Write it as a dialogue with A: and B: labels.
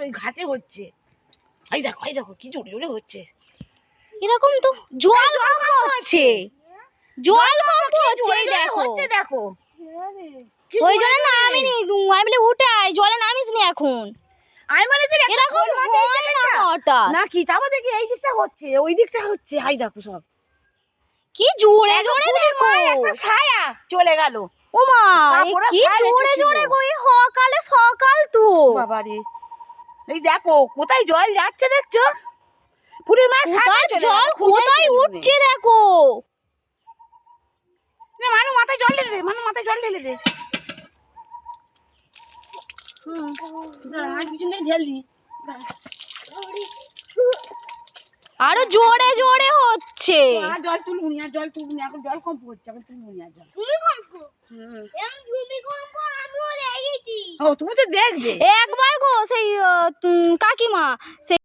A: ওই ঘাটে হচ্ছে। এই দেখো কি জোরে জোরে হচ্ছে।
B: এরকম তো জল কম হচ্ছে, জল কম হচ্ছে,
A: দেখো
B: ওই জন্য নামিনি। আমি বলে উঠে আয়, জলে নামিস নি এখন।
A: আমি মানে যে
B: এরকম হয় না হঠাৎ
A: না কি তারপর দেখি এই দিকটা হচ্ছে ওই দিকটা হচ্ছে। হাই দেখো সব
B: কি জোরে জোরে দেখো,
A: একটা ছায়া চলে গেল।
B: ও মা কি জোরে জোরে গো, সকালে সকাল তো
A: বাবারে। এই দেখো কোথায় জল যাচ্ছে দেখছো, পুরীর মাছ
B: জল কোথায় উঠছে দেখো।
A: মানু মাথায় জল ঢেলে দে, মানু মাথায় জল ঢেলে দে।
B: আরো জোরে জোরে হচ্ছে।
A: জল তুলবুনি, আর জল তুলবুনি, এখন জল কম পড়ছে, এখন তুলবুনি আর জল। ও তুমি তো দেখবে
B: একবার গো সেই কাকিমা সেই